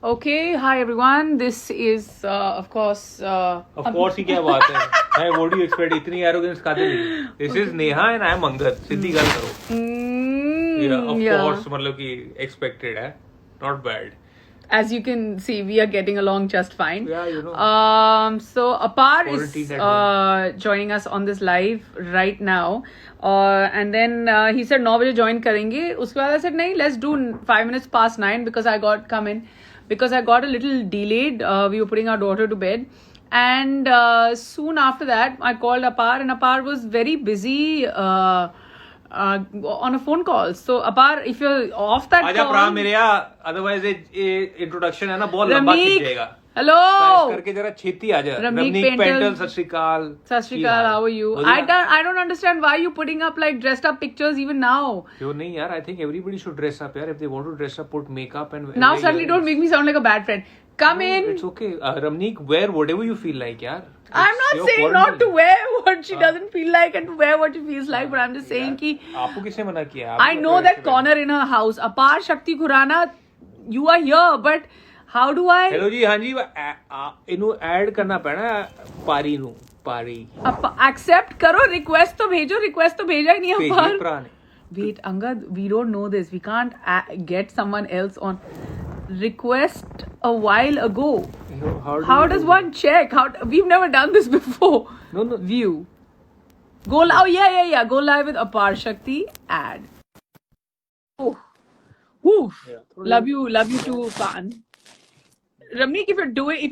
Okay, hi everyone. This is, of course. Of course, ही क्या बात है? Hey, what do you expect? इतनी arrogance काते नहीं? This is Neha and I am Angad. सीधी गल करो. Yeah, of course, मतलब कि expected है. Not bad. As you can see, we are getting along just fine. Yeah, you know. So Apar is Quarantined at home. joining us on this live right now. And then he said 9 बजे join करेंगे. उसके बाद I said नहीं, let's do 5 minutes past 9 because I got come in. Because I got a little delayed. We were putting our daughter to bed. And soon after that, I called Apar and Apar was very busy on a phone call. So Apar, if you're off that आजा call... प्राण मेरे यहाँ, otherwise ये introduction है ना बहुत लंबा खींच जाएगा. Hello. करके जरा छेती आजा. Ramneek Pental, सत श्री अकाल. Sat Shri Akal, how are you? I don't understand why you putting up like dressed up pictures even now. क्यों नहीं यार? I think everybody should dress up यार. If they want to dress up, put makeup and. Now suddenly don't make me sound like a bad friend. Come in. It's okay. Ramneek, wear whatever you feel like यार. I'm not saying not to wear what she doesn't feel like and to wear what she feels like, but I'm just saying कि आपको किसने मना किया? I know that corner in her house. Apar Shakti Khurana, you are here, but how do I? Hello जी, हाँ जी, इन्हू add करना पैना पारी नू, पारी. Accept करो, request तो भेजा ही नहीं भेजिए Apar. प्राण. Wait, Angad, we don't know this. We can't get someone else on. Request a while ago. How does one check? We've never done this before. No. View. Go live. Oh yeah. Go live with Apar Shakti. Add. Oh. Woo. Yeah. Love you too, fan. Ramneek, if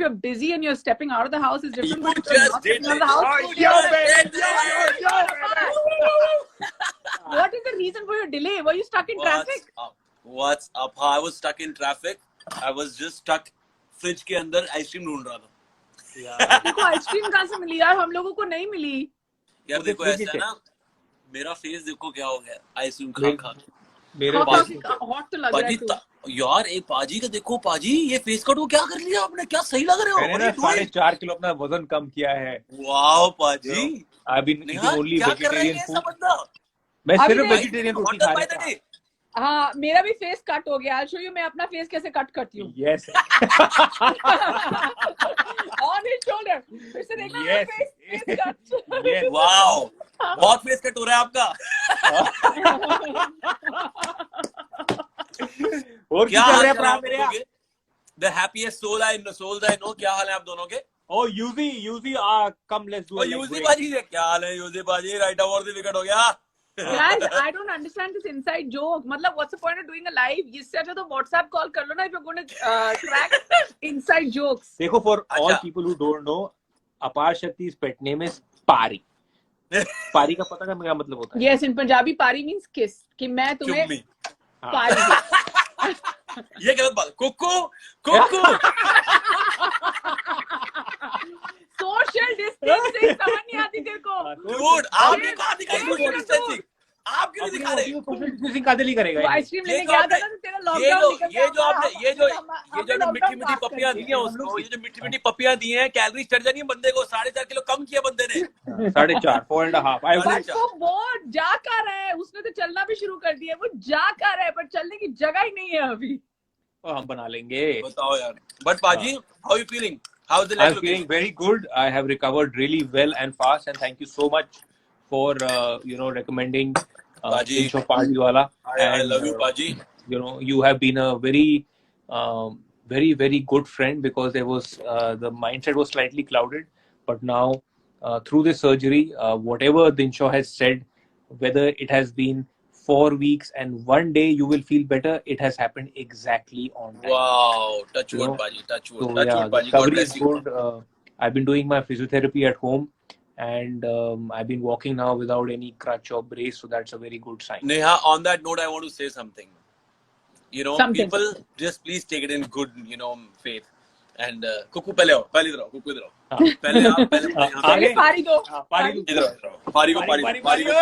you're busy and you're stepping out of the house, it's different. You but if you're just not did stepping it. out of the house, Yo. what is the reason for your delay? Were you stuck in traffic? What's up? I was stuck in traffic. I was just stuck. Fridge के अंदर ice cream ढूंढ रहा था. देखो ice cream कहाँ से मिली यार? हम लोगों को नहीं मिली. यार देखो ऐसा है ना, मेरा फेस देखो क्या हो गया आइसक्रीम खा. मेरे हॉट तो लग रहा है तू. यार एक पाजी का देखो, पाजी ये फेस कट वो क्या कर लिया आपने? क्या सही लग रहे हो? मैंने 4.5 किलो अपना वजन कम किया है. वाओ पाजी. अभी ओनली वेजिटेरियन फूड. मैं सिर्फ वेजिटेरियन रोटी खा रहा हूँ. हाँ, मेरा भी फेस कट हो गया. I'll show you मैं अपना फेस कैसे कट करती हूँ. Yes. On his shoulder. फिर से देखना Yes. Face cut. Yes. Wow, बहुत फेस कट हो रहा है आपका. और क्या कर रहे हैं प्राण मेरे यहाँ? The happiest soul I know. क्या हाल है आप दोनों के? Oh, Yuzi, come let's do it. यूजी बाजी क्या हाल है? यूजी बाजी राइट ओवर द विकेट हो गया. Guys, I don't understand this inside joke. मतलब what's the point of doing a live? इससे अच्छा तो WhatsApp call कर लो ना if you're going to track inside jokes. देखो, for all people who don't know, Apar Shakti's pet name is Pari. पारी का पता क्या मतलब होता है? Yes, in Punjabi Pari means kiss. कि मैं तुम्हें पारी. ये गलत बात. कुक्कू. Social distancing समझ नहीं आती तेरे को. Dude, आपने कहा दिखाई social distancing. आप क्यों नहीं दिखा रहे? सोशल डिस्टेंसिंग कादे नहीं करेगा? आइसक्रीम लेने गया था ना तो तेरा लॉकडाउन निकल गया. ये जो मिठी पप्पियां दी हैं उसको, ये जो मिठी पप्पियां दी हैं, कैलोरी चढ़ जानी है बंदे को. 4.5 किलो कम किया बंदे ने. 4.5 4.5. वो बहुत जा कर रहा है. उसने तो चलना भी शुरू कर दिया. वो जा कर रहा है पर चलने की जगह ही नहीं है अभी. हम बना लेंगे. बताओ यार. But Paji, how you feeling? How's the leg I'm feeling very good. I have recovered really well and fast, and thank you so much for recommending Insho Pardiwala. I love you, Paji. You have been a very very good friend because there was the mindset was slightly clouded, but now through this surgery, whatever Dinshaw has said, whether it has been 4 weeks and one day you will feel better, it has happened exactly on time. Wow, touch wood, Paji, touch wood. So, Touch yeah, wood, Paji. recovery God bless is you. good. I've been doing my physiotherapy at home, and I've been walking now without any crutch or brace, so that's a very good sign. Neha, on that note, I want to say something. People just please take it in good, faith. And कुक्कू पहले इधर आओ, कुक्कू इधर आओ. पहले आप पहले पारी दो. इधर आओ. पारी को पहले पारी दो.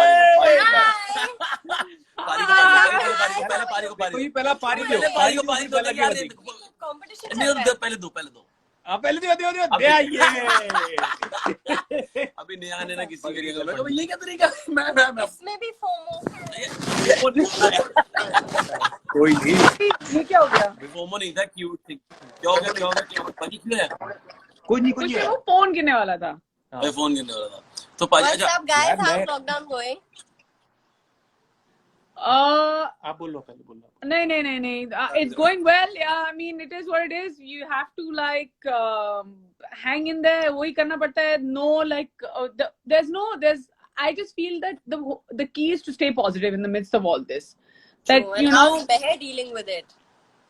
पहला पारी दो. पहले दो. पहले दो. पहले दियो दे आइए। अभी नेहा ने ना किसी के लिए मैं ये क्या तरीका मैं इसमें भी फोमो कोई नहीं, ये क्या हो गया? फोमो नहीं था, क्यूट थी। क्या हो गया पाजी क्यों है? कोई नहीं कुछ वो फोन गिरने वाला था। मैं फोन करने वाला था तो पाजी। What's up guys, how's lockdown going? आप बोलो, पहले बोलो। नहीं, it's going well. Yeah, I mean it is what it is. You have to like hang in there. वही करना पड़ता है. No, like there's I just feel that the key is to stay positive in the midst of all this. That True. And you know, how's Beher dealing with it?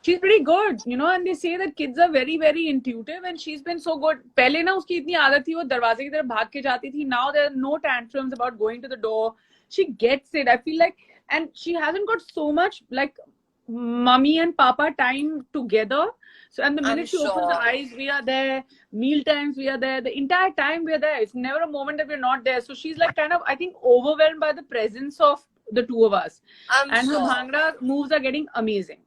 she's pretty good, you know, and they say that kids are very very intuitive and she's been so good. पहले ना उसकी इतनी आदत थी वो दरवाजे की तरफ भाग के जाती थी. Now there are no tantrums about going to the door. She gets it. I feel like, and she hasn't got so much like mummy and papa time together. So and the minute she opens the eyes, we are there. Meal times, we are there. The entire time we are there. It's never a moment that we're not there. So she's like kind of, I think, overwhelmed by the presence of the two of us. And her bhangra moves are getting amazing.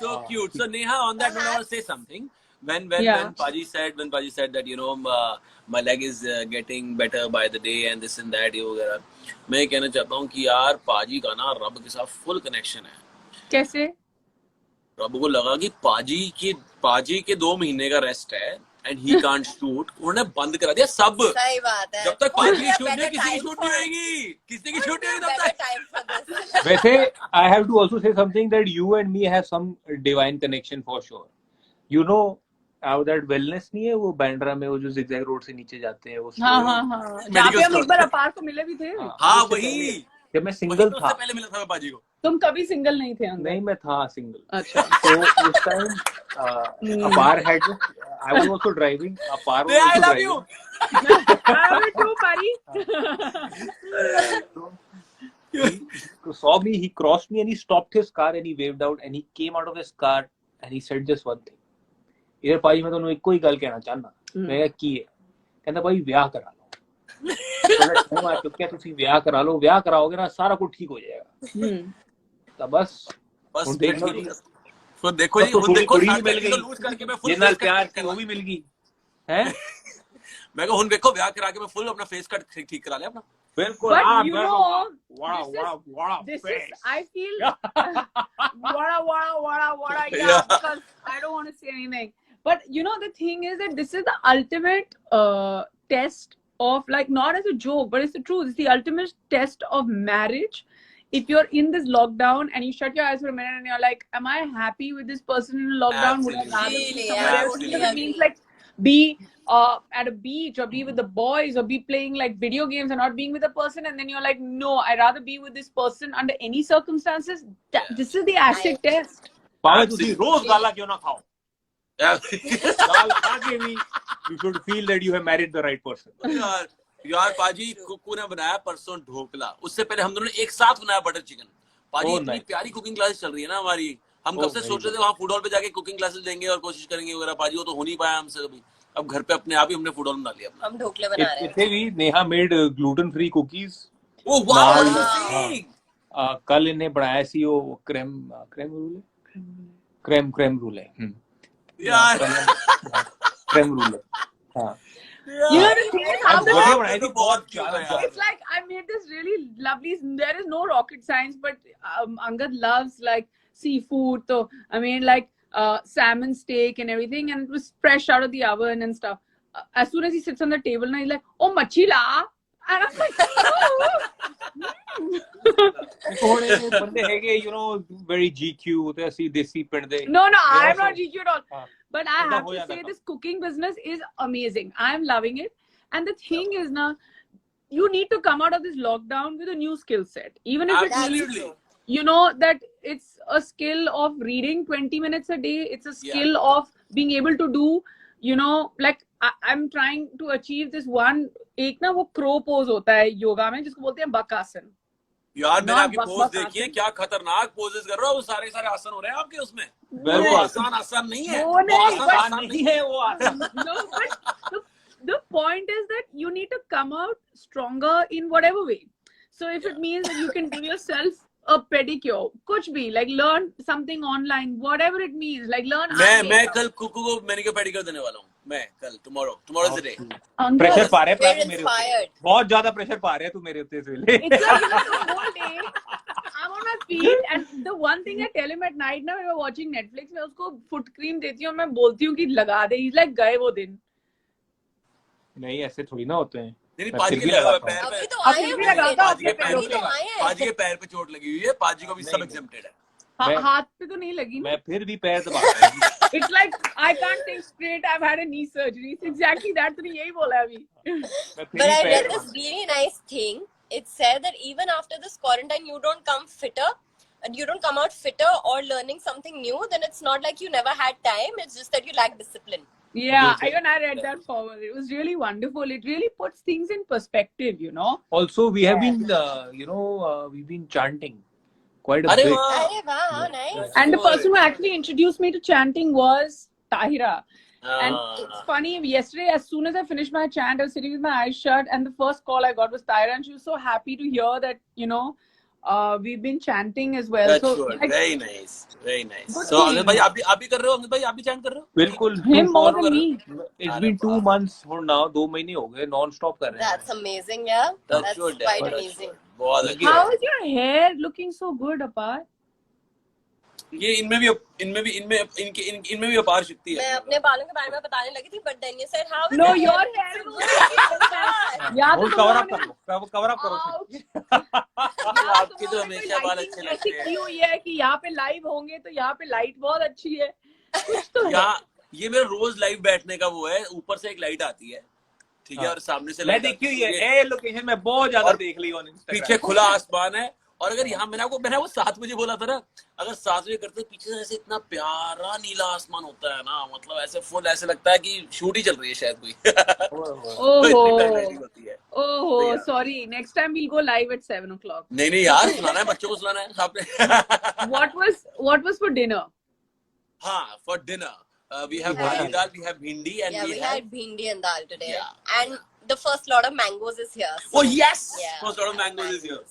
So cute. So Neha, on that note, I want to say something. When Paji said that, you know, my leg is getting better by the day and this and that, ये वगैरह, मैं कहना चाहता हूँ कि यार पाजी का ना रब के साथ फुल कनेक्शन है. कैसे? रब को लगा कि पाजी के 2 महीने का रेस्ट है and he can't shoot. उन्होंने बंद करा दिया सब. सही बात है. जब तक पाजी शूट नहीं, किसी की शूट नहीं होगी. किसी की शूट नहीं होगी तब तक. वैसे I have to also say something that you and me have some divine connection for sure. You know, out that wellness नहीं है वो बैंड्रा में, वो जो zigzag road से नीचे जाते हैं वो. हाँ. जहाँ पे हम एक बार अपार को मिले भी थे. हाँ वही. जब मैं सिंगल था. उससे पहले मिला था मैं पाजी को. तुम कभी सिंगल नहीं थे अंदर? नहीं, मैं था सिंगल. अच्छा. तो उस टाइम अपार had I was also driving. Apar was also I love driving. you. I love you too, Pari. So saw me, he crossed me and he stopped his car and he waved out and he came out of his car and he said just one thing. इधर पाजी मैं ਤੁਹਾਨੂੰ ਇੱਕੋ ਹੀ ਗੱਲ ਕਹਿਣਾ ਚਾਹਨਾ. ਮੈਂ ਕਿਹਾ ਕੀ ਹੈ? ਕਹਿੰਦਾ ਭਾਈ ਵਿਆਹ ਕਰਾ ਲਓ. ਮੈਂ ਚੁੱਕਿਆ ਤੁਸੀਂ ਵਿਆਹ ਕਰਾ ਲਓ, ਵਿਆਹ ਕਰਾਓਗੇ ਨਾ ਸਾਰਾ ਕੁਝ ਠੀਕ ਹੋ ਜਾਏਗਾ. ਤਾਂ ਬਸ ਹੁਣ ਦੇਖ ਲਓ ਜੀ. तो देखो जी, तो देखो कुड़ी मिल गई लूज करके मैं फुल जिन्ना प्यार थी वो भी मिल गई हैं. मैं कहा हुन देखो ब्याह करा के मैं फुल अपना फेस कट ठीक करा लिया अपना. बिल्कुल. But you know, wow, this is, I feel, wada, yeah, because I don't want to say anything. But you know, the thing is that this is the ultimate test of, like, not as a joke, but it's the truth. It's the ultimate test of marriage. If you're in this lockdown and you shut your eyes for a minute and you're like, am I happy with this person in lockdown? Would I rather be somewhere else? It means like be at a beach or be with the boys or be playing like video games and not being with a person, and then you're like, no, I'd rather be with this person under any circumstances. This is the acid test. भावे तुसी रोज गाला क्यों ना खाओ. गाल खा के भी you should feel that you have married the right person. यार पाजी कुकू ने बनाया परसों ढोकला. उससे पहले हम दोनों ने एक साथ बनाया बटर चिकन. पाजी इतनी प्यारी कुकिंग क्लासेस चल रही है ना हमारी. हम कब से सोच रहे थे वहाँ फूड हॉल पे जाके कुकिंग क्लासेस देंगे और कोशिश करेंगे वगैरह. पाजी वो तो हो नहीं पाया हमसे कभी. अब घर पे अपने आप ही हमने फूड हॉल बना लिया. हम ढोकले बना रहे हैं. इतने भी Neha made gluten free cookies. ओह वाह. कल इन्हें बनाया सी वो क्रेम रूले. यार क्रेम रूले. हाँ. You know the thing is how it's like I made this really lovely. There is no rocket science, but Angad loves like seafood. So I made like salmon steak and everything, and it was fresh out of the oven and stuff. As soon as he sits on the table, now he's like, "Oh, machila," and I'm like, बंदे हैगे, you know, very GQ होते हैं, सी देसी पिंड दे. No, I'm not GQ at all. But I have to say this cooking business is amazing. I'm loving it. And the thing is now, you need to come out of this lockdown with a new skill set. Even if it's really, you know, that it's a skill of reading 20 minutes a day. It's a skill of being able to do, you know, like I'm trying to achieve this one. एक ना वो crow pose होता है योगा में जिसको बोलते हैं बकासन. यार मैंने आपकी पोज देखी है, क्या खतरनाक पोजेस कर रहा है. वो सारे आसन हो रहे हैं आपके उसमें. वो आसान नहीं है. वो आसान नहीं है वो आसान. No, but the point is that you need to come out stronger in whatever way. So if it means that you can give yourself a pedicure, कुछ भी, like learn something online, whatever it means, like learn eye मैं makeup. कल कुकू को manicure pedicure देने वाला हूँ, मैं कल tomorrow's the day. प्रेशर पा रहे We're हैं मेरे ऊपर, inspired. बहुत ज्यादा प्रेशर पा रहे हैं तू मेरे ऊपर इस वेले. It's like, you know, the whole day I'm on my feet, and the one thing I tell him at night ना, when we're watching Netflix, मैं उसको foot cream देती हूँ और मैं बोलती हूँ कि लगा दे. He's like, गए वो दिन. नहीं ऐसे थोड़ी ना होते हैं. नहीं मैं पाजी फिर के भी लगा हुआ लगाता हूँ. पैर पे, अभी तो अब आए फिर भी हैं लगाता हूँ पाजी के अपने पैर पैरों पे, पे. आए हैं. पाजी के पैर पे चोट लगी हुई है, पाजी को भी सब नहीं. exempted है. हाथ पे तो नहीं लगी ना. मैं फिर भी पैर दबाता हूँ. It's like I can't think straight. I've had a knee surgery. It's exactly that. तूने यही बोला अभी. मैं फिर But भी I पैर read this really nice thing. It said that even after this quarantine, you don't come fitter, and you don't come out fitter or learning something new. Then it's not like you never had time. It's just that you lack discipline. Yeah, even I read that forward. It was really wonderful. It really puts things in perspective, you know. Also, we have been, we've been chanting quite a अरे bit. वाह. अरे वाह, nice. And the person who actually introduced me to chanting was Tahira. And हाँ. it's funny, yesterday, as soon as I finished my chant, I was sitting with my eyes shut, and the first call I got was Tahira, and she was so happy to hear that, you know, we've been chanting as well. That's So, good. like, Very nice. Very nice. Good So feeling. अंकित भाई आप भी कर रहे हो, अंकित भाई आप भी chant कर रहे हो? बिल्कुल. him more for- than me. It's been 2 months for now. 2 महीने हो गए non stop कर रहे हैं. That's amazing, yeah. That's That's good. quite That's amazing. good. बहुत Thank you. अच्छा. How is your hair looking so good, Apar? ये इनमें भी अपार शक्ति मैं है. अपने बालों के बारे में बताने लगी थी, but then you said how is No, it your looking hair so is good? या तो Hold, तुम cover लोगों up ने- कर लो. Cover up करो. Ouch. आपके तो तुम लोगों ने हमेशा कोई बाल lighting अच्छे ऐसी लगते हैं. की हुई है कि यहाँ पे लाइव होंगे तो यहाँ पे लाइट बहुत अच्छी है. कुछ तो है. यहाँ ये मेरा रोज लाइव बैठने का वो है, ऊपर से एक लाइट आती है, ठीक है, हाँ. और सामने से मैं लाइट देखी आती हुई है. है. ए लोकेशन में बहुत ज्यादा और देख ली ऑन पीछे इंस्टाग्राम. खुला आसमान है, और अगर यहाँ मैंने वो 7 बजे बोला था ना, अगर 7 बजे करते पीछे से ऐसे इतना प्यारा नीला आसमान होता है ना, मतलब ऐसे फुल ऐसे लगता है कि शूट ही चल रही है शायद कोई. तो इतनी प्यारी lighting होती है. Oh, Yeah. sorry. Next time we'll go live at 7 o'clock. नहीं यार, सुनाना है बच्चों को, सुनाना है आपने. What was for dinner? हाँ, for dinner we have Yeah. bhari dal, we have bhindi, and Yeah, we we have. had bhindi and dal today. Yeah. And the first lot of mangoes is here. Oh yes, Yeah. first lot of mangoes is here.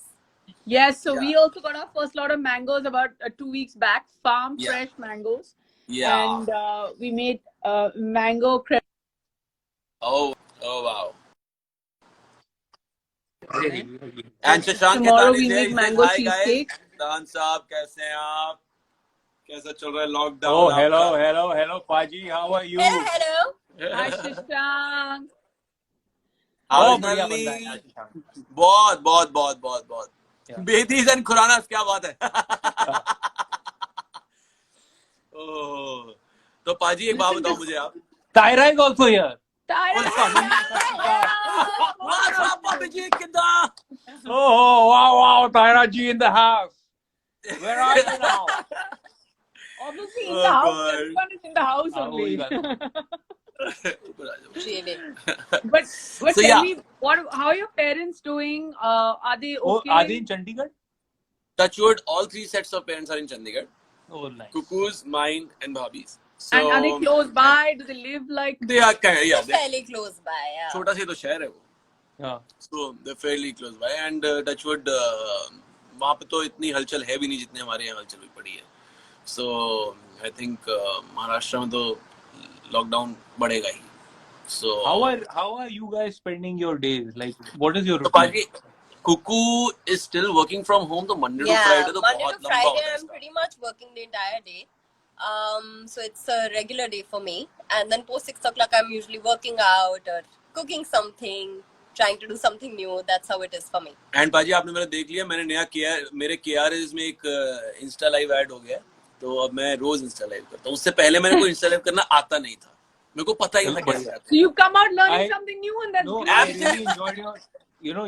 Yes, so Yeah. we also got our first lot of mangoes about 2 weeks back. Farm Yeah. fresh mangoes. Yeah. And we made mango crepe. Oh wow. And Shashank Tomorrow Khaitan we is there. make He says, mango hi guys. cheesecake. Khaitan साहब कैसे हैं आप? कैसा चल रहा है lockdown? Oh, hello, Paji. How are you? Hello. Hi, Shashank. बहुत How's बढ़िया Nalini? बंदा है यार शशांक. बहुत. Yeah. बेहतीज एंड खुराना, क्या बात है. ओह, तो पाजी एक बात बताओ मुझे आप. Tyra is also here. Tyra. What's up, पाजी किदा? Oh, wow, Tyra G in the house. Where are you now? Obviously in Oh, the house. God. Everyone is in the house Ah, only. ऊपर आ जाओ. Really. But So, tell yeah. me, how are your parents doing? Are they Oh, okay? are they in Chandigarh? Touchwood, all 3 sets of parents are in Chandigarh. Oh, nice. Cuckoo's, mine, and Bhabhi's. So And are they close by? Do they live like? they are kind of, yeah. They're fairly close by, yeah. छोटा सी तो शहर है वो. Yeah. So they're fairly close by, and Touchwood वहाँ पे तो इतनी हलचल है भी नहीं जितने हमारे यहाँ हलचल हुई पड़ी है. So I think महाराष्ट्र में तो लॉकडाउन बढ़ेगा ही. So How are you guys spending your days? Like, what is your तो routine? पाजी Cuckoo is still working from home, तो Monday to Yeah, Friday तो Monday बहुत to लंबा Friday होता है I'm इसका. pretty much working the entire day. So it's a regular day for me. And then post 6 o'clock I'm usually working out or cooking something, trying to do something new. That's how it is for me. And पाजी आपने मेरा देख लिया, मैंने नया किया, मेरे KRS में एक इंस्टा लाइव ऐड हो गया, तो अब मैं रोज इंस्टा लाइव करता हूँ. उससे पहले मेरे को इंस्टा लाइव करना आता नहीं था, मेरे को पता ही नहीं था कैसे आता So you come out learning I- something new, and that's No, great. I really enjoyed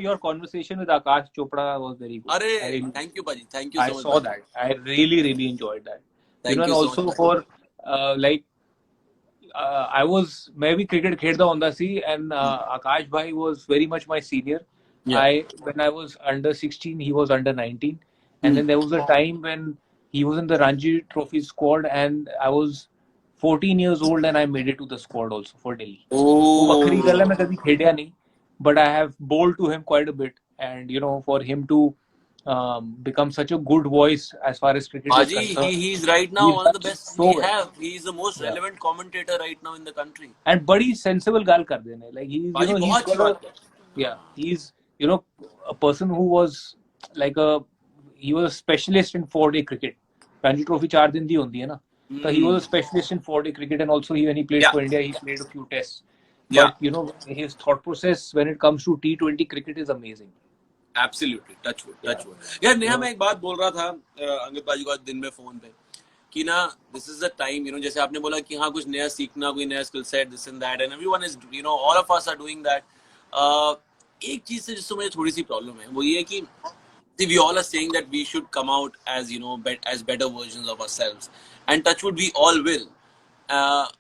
your conversation with Akash Chopra was very good. है. अरे I really- थैंक यू पाजी, thank you I so much. saw that. I really enjoyed that. Thank and you so also much. for मैं भी cricket खेलता होता सी, and Akash bhai was very much my senior. Yeah. When I was under 16, he was under 19, and then there was a time when he was in the Ranji Trophy squad, and I was 14 years old, and I made it to the squad also for Delhi. वो बखरी गल है, मैं कभी खेड़ा नहीं, but I have bowled to him quite a bit, and for him to become such a good voice as far as cricket is Baji, concerned. he's right now He's one of the done best so we well. have. He's the most Yeah. relevant commentator right now in the country. And बड़ी sensible गाल कर देने. Like he's, बाजी he's बहुत अच्छी got बात है. yeah, he's, a person who was like he was a specialist in 4-day cricket. Ranji Trophy 4 दिन दी होती है ना. So he was a specialist in 4-day cricket, and also when he played for India, he played a few tests. But his thought process when it comes to T20 cricket is amazing. Absolutely, touch wood. यार नेहा, मैं एक बात बोल रहा था अंकित बाजी को आज दिन में फोन पे कि ना, this is the time, जैसे आपने बोला कि हाँ कुछ नया सीखना, कोई नया skill set, this and that, and everyone is, all of us are doing that. एक चीज से जिससे मुझे थोड़ी सी प्रॉब्लम है वो ये है कि we all are saying that we should come out as as better versions of ourselves, and touch wood we all will.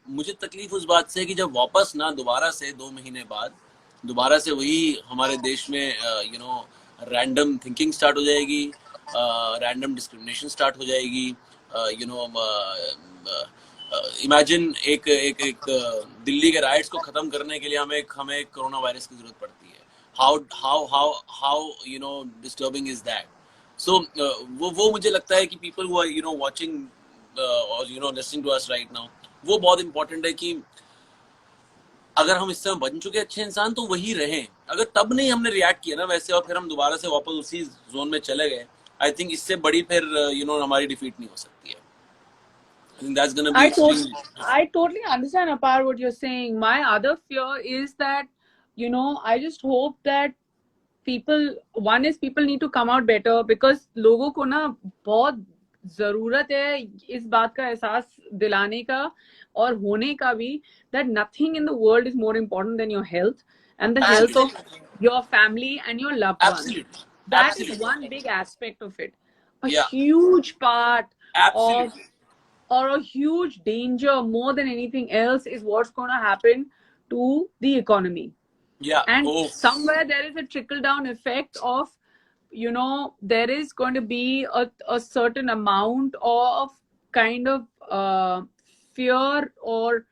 मुझे तकलीफ उस बात से है कि जब वापस ना दोबारा से 2 महीने बाद दोबारा से वही हमारे देश में रैंडम थिंकिंग स्टार्ट हो जाएगी, रैंडम डिस्क्रिमिनेशन स्टार्ट हो जाएगी. इमेजिन एक एक एक दिल्ली के राइट्स को खत्म करने के लिए हमें कोरोना वायरस की जरूरत पड़ती है. how disturbing is that? So वो मुझे लगता है कि people who are watching or listening to us right now, वो बहुत important है कि अगर हम इस समय बन चुके अच्छे इंसान तो वही रहें. अगर तब नहीं हमने रिएक्ट किया ना वैसे और फिर हम दोबारा से वापस उसी जोन में चले गए, आई थिंक इससे बड़ी फिर हमारी डिफीट नहीं हो सकती है. I think that's gonna be I totally understand apart what you're saying. My other fear is that I just hope that one is people need to come out better, because लोगों को ना बहुत जरूरत है इस बात का एहसास दिलाने का और होने का भी, that nothing in the world is more important than your health and the health of your family and your loved ones. Absolutely. That is one big aspect of it. A Yeah. huge part Absolutely. or a huge danger more than anything else is what's going to happen to the economy. Yeah. And somewhere there is a trickle down effect of, there is going to be a certain amount of kind of fear, or,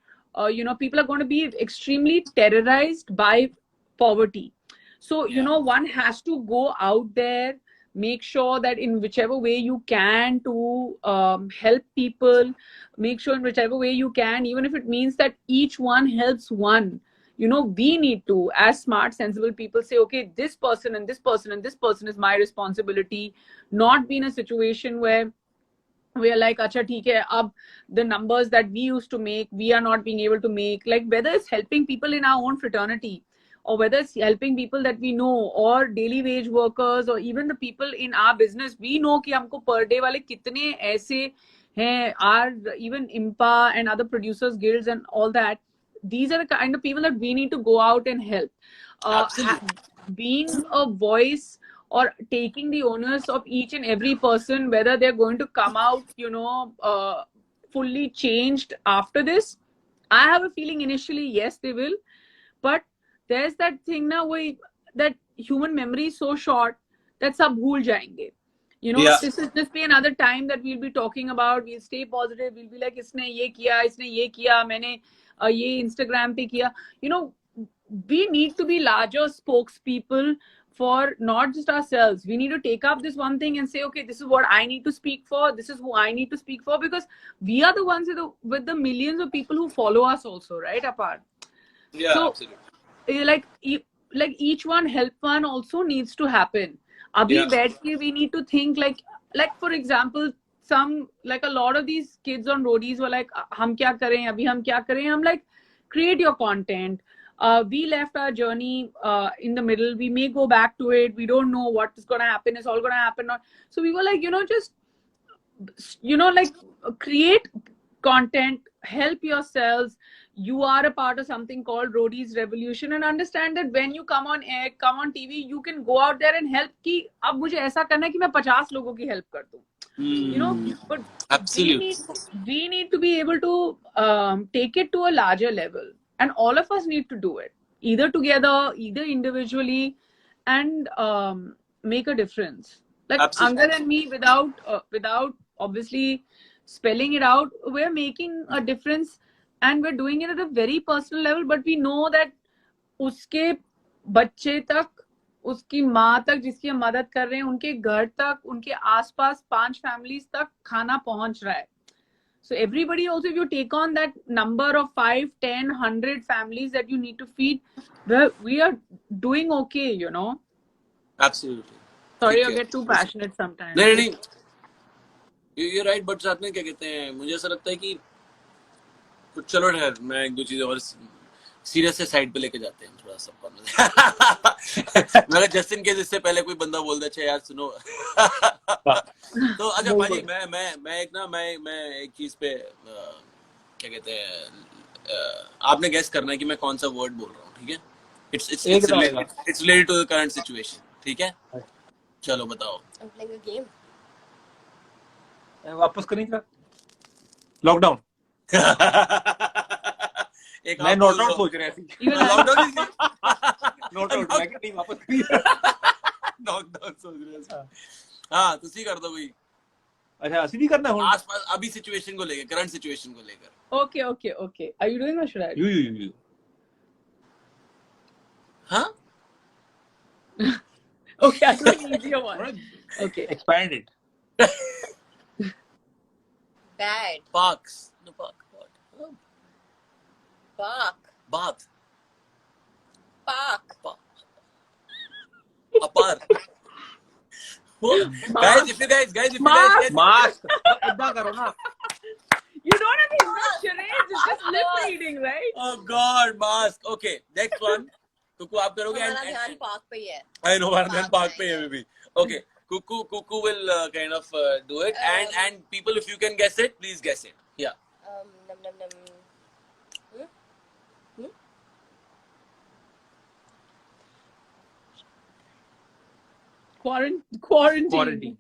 people are going to be extremely terrorized by poverty. So, one has to go out there, make sure that in whichever way you can to help people, make sure in whichever way you can, even if it means that each one helps one. We need to, as smart, sensible people, say, okay, this person and this person and this person is my responsibility. Not be in a situation where we are like, acha, theek hai, ab the numbers that we used to make, we are not being able to make. Like, whether it's helping people in our own fraternity, or whether it's helping people that we know, or daily wage workers, or even the people in our business, we know कि हमको per day वाले कितने ऐसे हैं, are even IMPA and other producers guilds and all that. These are the kind of people that we need to go out and help. Being a voice or taking the onus of each and every person, whether they're going to come out, fully changed after this. I have a feeling initially, yes, they will. But there's that thing now where that human memory is so short that sab bhool jayenge. This is just be another time that we'll be talking about. We'll stay positive. We'll be like, isne ye kiya, maine ye Instagram pe kiya. We need to be larger spokespeople for not just ourselves. We need to take up this one thing and say, okay, this is what I need to speak for. This is who I need to speak for, because we are the ones with the millions of people who follow us also, right? Apart. Yeah, so, absolutely. Like each one help one also needs to happen. Abhi we need to think like for example, a lot of these kids on roadies were like, hum kya kare, abhi hum kya kare? I'm like, create your content. We left our journey in the middle. We may go back to it. We don't know what is going to happen. It's all going to happen. So we were like, just, create content, help yourselves. You are a part of something called Roadies Revolution, and understand that when you come on air, come on TV, you can go out there and help. Ki ab mujhe aisa karna hai ki main 50 logon ki help kar दूं. But absolutely, we need to be able to take it to a larger level, and all of us need to do it, either together, either individually, and make a difference. Like Angad and me, without obviously spelling it out, we're making a difference. And we're doing it at a very personal level, but we know that uske bacche tak उसकी माँ तक जिसकी हम मदद कर रहे हैं, उनके घर तक, उनके आसपास 5 फैमिलीज तक खाना पहुंच रहा है. So everybody also, if you take on that number of 5, 10, 100 families that you need to feed, well, we are doing okay, you know. Absolutely. Sorry, I get too passionate sometimes. नहीं, you're right, but साथ में क्या कहते हैं, मुझे ऐसा लगता है कि कुछ, चलो ठहर, मैं एक दो चीजें और सीरियस से साइड पे लेके जाते हैं थोड़ा सा. मगर जस्ट इन केस इससे पहले कोई बंदा बोल दे, अच्छा यार सुनो. तो अच्छा भाजी, मैं एक चीज पे क्या कहते हैं, आपने गेस करना है कि मैं कौन सा वर्ड बोल रहा हूँ, ठीक है? It's related to the current situation, ठीक है? चलो बताओ. I'm playing a game. वापस करें क्या? लॉकडाउन. मैं नॉट आउट सोच रहा थी. लॉकडाउन नॉट आउट मैं नहीं वापस करी. लॉकडाउन सोच रहे थे. हाँ, तुसी कर दो भाई. अच्छा, असली भी करना है आसपास अभी सिचुएशन को लेकर, करंट सिचुएशन को लेकर. Okay. Are you doing or should I? You. हाँ? Okay, I'll do an easier one. Okay. Expand it. Bad. Parks. No park. What? Park. Bath. Park. A park. Guys, if you guys Mask. इतना करो ना. You don't have to invent charades, it's just lip reading, right? Oh God, mask. Okay, next one. Kuku, आप करोगे. हमारा ध्यान park पे ही है. I know, हमारा ध्यान पार्क पे है अभी. Okay, Kuku will kind of do it, and people, if you can guess it, please guess it. Yeah. Num. Quarantine.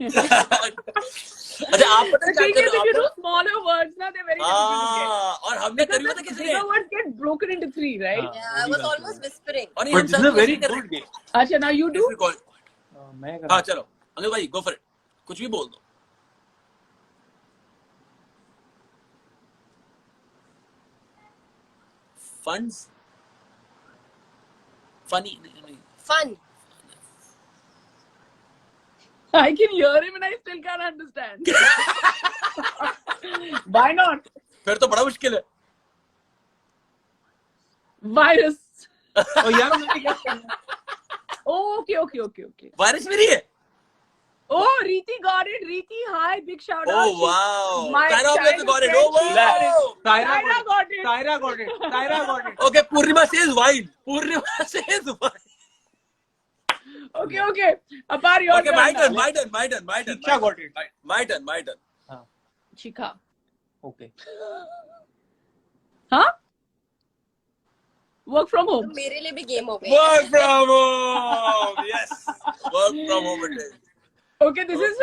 अच्छा, आप पता है क्या कर रहे हो? If you do smaller words, ना, they're very difficult to get. और हमने करी पता किसने? Bigger words get broken into 3, right? Yeah, I was almost whispering. और But this is a very good game. अच्छा, now you do. मैं हाँ, चलो अंकित भाई, go for it. कुछ भी बोल दो. Funds. Funny. Fun. I can hear him and I still can't understand. Why not? फिर तो बड़ा मुश्किल है. Virus. ओ यार मैंने क्या करना? Oh, okay. वायरस मेरी है. Oh, Reeti got it. Reeti, hi, big shout out. Oh wow. My Tyra also got it. friend, Oh wow. Tyra got it. Tyra got it. Okay, Purnima says wine. Okay. Apar your Okay, turn my now. turn. Shiksha got it. My turn. Shikha. Okay. Huh? Work from home. तो मेरे लिए भी game हो गई. Work from home. Yes. Work from home it is. Okay, this is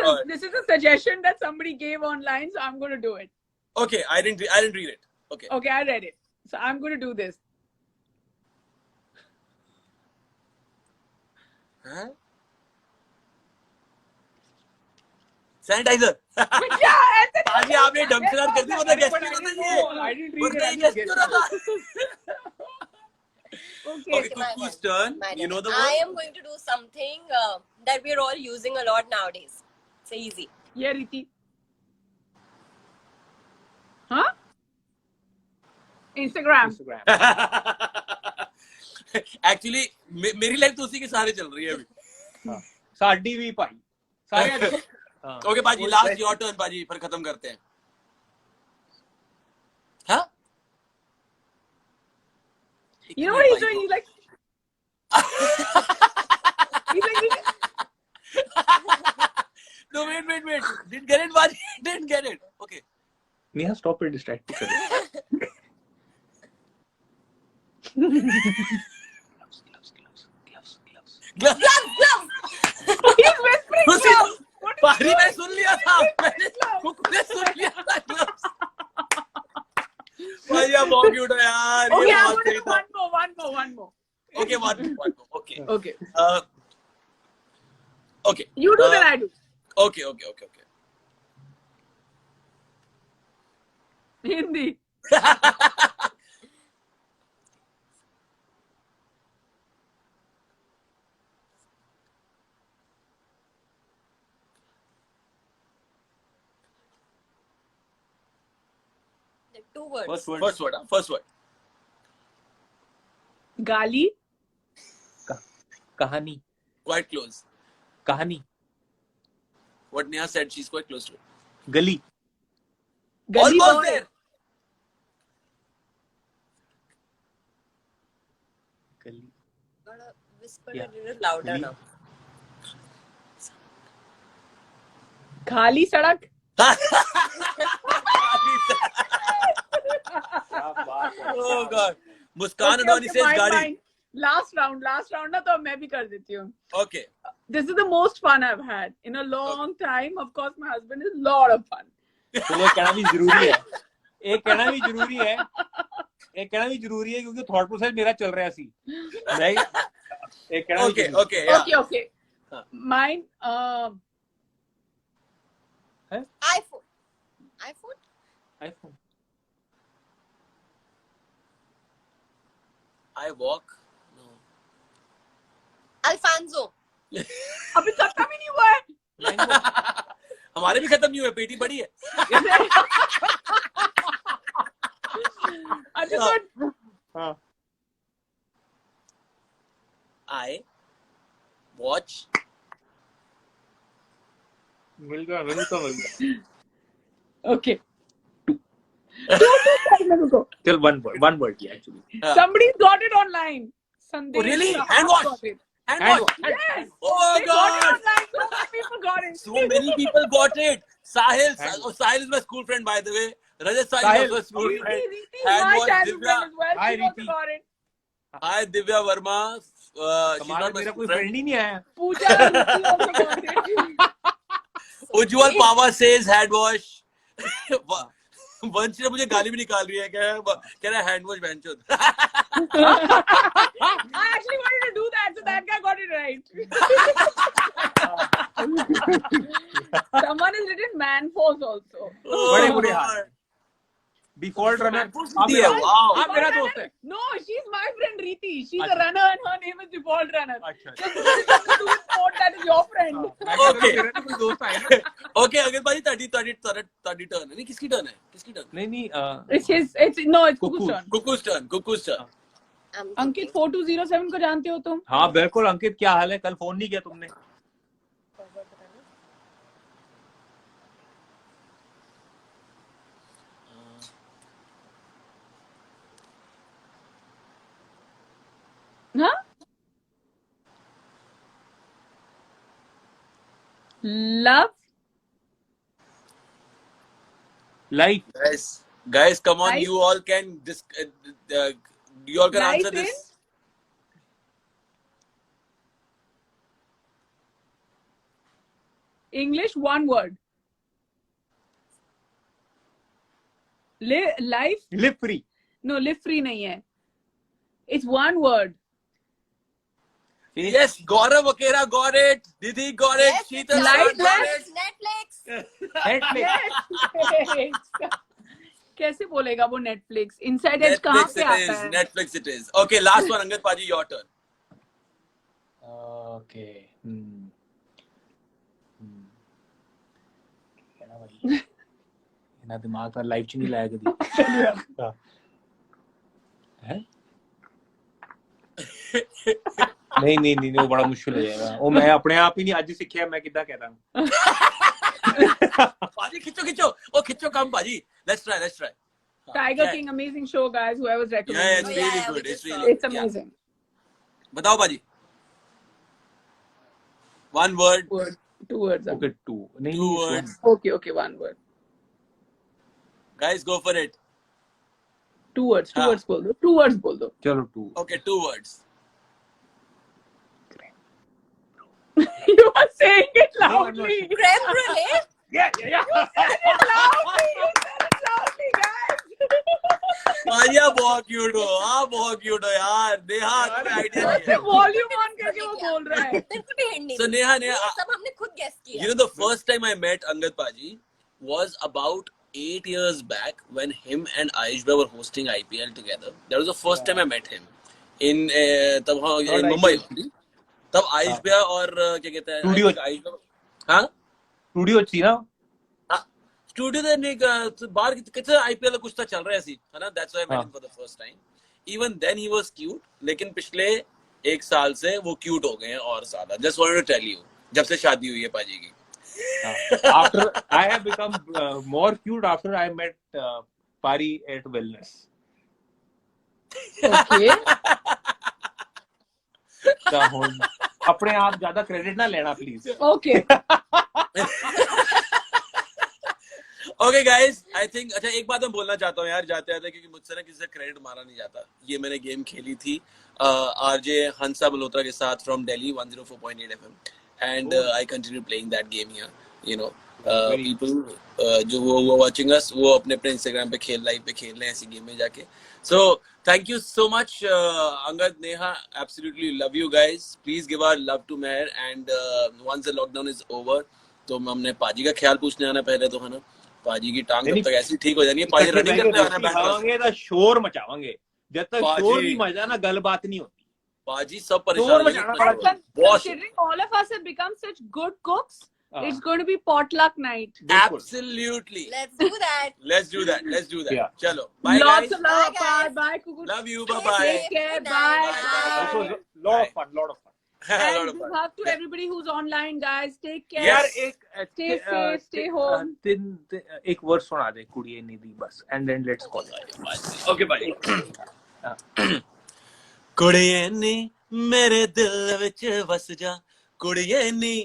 a suggestion that somebody gave online, so I'm going to do it. Okay, I didn't read it. Okay, I read it. So I'm going to do this. Huh? Sanitizer. आज आपने dumpster कर दी, मतलब guest क्यों होता है? I didn't read it. Guest क्यों होता? Okay. Kuku's turn. You know the word? I am going to do something that we are all using a lot nowadays. It's easy. Yeah, Riti. Huh? Instagram. Actually, मेरी life तो उसी के सहारे चल रही है अभी. साड़ी भी पाई. सारे. Okay, बाजी, last your turn, बाजी, फिर खत्म करते हैं. हाँ? You know what he's doing? He's like. No, wait. Didn't get it, Baji. Didn't get it. Okay. Neha, stop it. Distract me. Gloves. He's whispering gloves. बाजी, मैं सुन लिया था. मैंने सुन लिया था gloves. भाई आप बहुत क्यूट हो यार. Okay, I'm going to do one more. Okay, one more. Okay. Okay. You do then I do. Okay. Hindi. Two words. First word. First word. गाली. कहानी. Quite close. कहानी. What Neha said, she's quite close to it. गली. गली Almost boy. there. गली. Gotta whisper Yeah. a little louder Gully. now. खाली सड़क. Oh God. Muskan Advani says fine, गाड़ी. fine. Last round ना तो मैं भी कर देती हूँ. Okay. This is the most fun I've had in a long time. Of course, my husband is a lot of fun. तो ये कहना भी जरूरी है. एक कहना भी जरूरी है. एक कहना भी जरूरी है क्योंकि थॉट प्रोसेस मेरा चल रहा है सी. नहीं. एक कहना भी जरूरी है. Okay. Yeah. Okay. हाँ. Mine. iPhone. iPhone. I walk. No. Alfonso. अभी खत्म ही नहीं हुआ है. हमारे भी खत्म नहीं हुए. पेटी बड़ी है. अच्छा तो हाँ. I watch. मिल गया. okay. Two. चल one word किया actually. Somebody's got it online. Sandesh Oh, really? Shah Hand wash? got it. And And what? Yes. Oh They got it God. online. So many people got it. So many people got it. Sahil. Hand Oh, Sahil is my school friend, by the way. Rajat Sahil Sahil. is my school Riti friend. is Hand my wash, childhood Divya. friend as well. Hi, She also Riti. got it. Hi, Divya Verma. She's हमारा not my मेरा कोई school friend friend. ही नहीं आया. Pooja Riti also got it. Ujjwal Pava says hand wash. वंश ने मुझे गाली भी निकाल रही है. कह रहा है हैंड वॉश बहन चोद. I actually wanted to do that, so that guy got it right. Someone has written man force also. बड़े बुरे हाल. Default runner. आप मेरा दोस्त है. No, she's my friend Riti. She's a runner and her name is Default Runner. अच्छा. Just because it's something to do with sport, that is your friend. Okay. मेरा तो कोई दोस्त आया ना. Okay, अगर भाई ताड़ी टर्न है. नहीं, किसकी टर्न है? नहीं. It's Kuku's turn. Kuku's turn. I'm Ankit thinking. 4207 को जानते हो तुम? हाँ बिल्कुल. अंकित क्या हाल है? कल फोन नहीं किया तुमने. Huh? Love. Life. Guys, come on. Life? You all can you all can Life answer in? this. English, one word. Life? Live free. No, live free नहीं है. It's one word. Yes, Gaurav Vakera got it. Didi got it. Yes, Sheetal Life got left. it. Netflix. Netflix. Yes. कैसे बोलेगा वो Netflix? Inside Edge कहाँ Netflix पे it आता is. है? Netflix it is. Okay, last one, Angad Paji, your turn. Okay. ना दिमाग पर लाइफ च नहीं लाया कभी. हैं? नहीं वो बड़ा मुश्किल हो जाएगा. वो मैं अपने आप ही नहीं आज ही सीखा मैं कितना कहता हूँ. Paji, खिंचो. Oh, खिंचो काम, Paji. Let's try. Tiger Yeah. King, amazing show, guys. Whoever's Yeah, recommending it's it. really yeah, good. we It's just really saw. good. It's amazing. बताओ, Paji. One word. Two words. Okay, two. नहीं, Two one. words. Okay, one word. Guys, go for it. Two words हाँ. बोल दो. 2 words बोल दो. चलो two. Okay, 2 words. You are saying it No, I'm not loudly. Creme brulee. Yeah. You said it loudly, guys. Maria बहुत cute हो. बहुत cute हो यार. नेहा तुम्हें आइडिया नहीं है. Volume on करके वो बोल रहा है. तेरे को भी हिंट नहीं So दी. Neha, ये सब हमने खुद guess किया. you know the first time I met Angad Paji was about 8 years back when him and Ayush Bhai were hosting IPL together. That was the first time I met him in तब हाँ in Mumbai. तब आयुष भैया और क्या कहते हैं Studio. Ayush भैया हाँ स्टूडियो थी ना. हाँ स्टूडियो दे ने बाहर कितने आईपीएल कुछ तो चल रहा है सी है ना, that's why I met him for the first time. Even then he was cute, लेकिन पिछले 1 साल से वो क्यूट हो गए हैं और ज्यादा. Just wanted to tell you, जब से शादी हुई है पाजी की. After I have become more cute after I met Pari at Wellness. Okay. अपने आप ज्यादा क्रेडिट ना लेना please. Okay. Okay guys, I think अच्छा एक बात मैं बोलना चाहता हूँ यार जाते जाते, क्योंकि मुझसे ना किसी से क्रेडिट मारा नहीं जाता. ये मैंने गेम खेली थी आरजे हंसा मल्होत्रा के साथ from Delhi 104.8 FM, and I continue playing that game here. You know people जो वो वाचिंग अस, वो अपने अपने इंस्टाग्राम पे लाइव पे खेल रहे हैं ऐसी गेम में जाके. So thank you so much Angad, Neha, absolutely love you guys. Please give our love to Mehar, and once the lockdown is over तो हमने पाजी का ख्याल पूछने आना पहले तो, है ना. पाजी की टांग जब तक ऐसी ठीक हो जानी है, पाजी रनिंग करते आना बैठावांगे तो शोर मचावांगे. जब तक शोर नहीं मचा ना गल बात नहीं होती. पाजी सब परेशान हैं. Considering all of us have become such good cooks, it's going to be potluck night. Absolutely. Let's do that. Let's do that. Let's do that. Yeah. Chalo. Bye Lots guys. of love. Bye, guys. Bye. Kuku. Love you. Bye bye. Take care. Good Bye. night. Bye. This was a lot of fun. Lot of fun. A lot And of good fun. luck to everybody who's online, guys. Take care. यार Yes. Stay safe. Stay home. एक word सुना दे कुड़िए नहीं दी बस, and then let's call it. Okay, bye. कुड़िए नी मेरे दिल विच वस जा, कुड़िए नी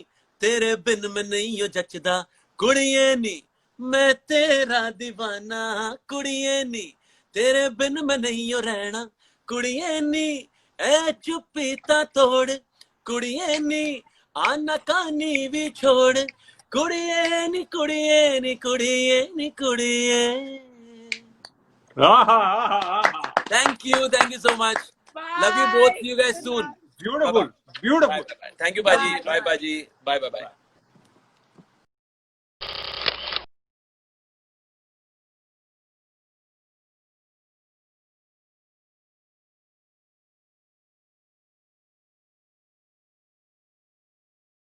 तेरे बिन मैं नहीं हो जचदा, कुड़िए नी मैं तेरा दीवाना, कुड़िए नी तेरे बिन मैं नहीं हो रहना, कुड़िए नी ए चुप्पी ता तोड़, कुड़िए नी आना कानी भी छोड़, कुड़िए नी कुड़िए नी कुड़िए नी कुड़िए. Thank you so much. Bye. Love you both. See you guys soon. Beautiful. Beautiful. Bye. Thank you, Baji. Bye, Baji. Bye.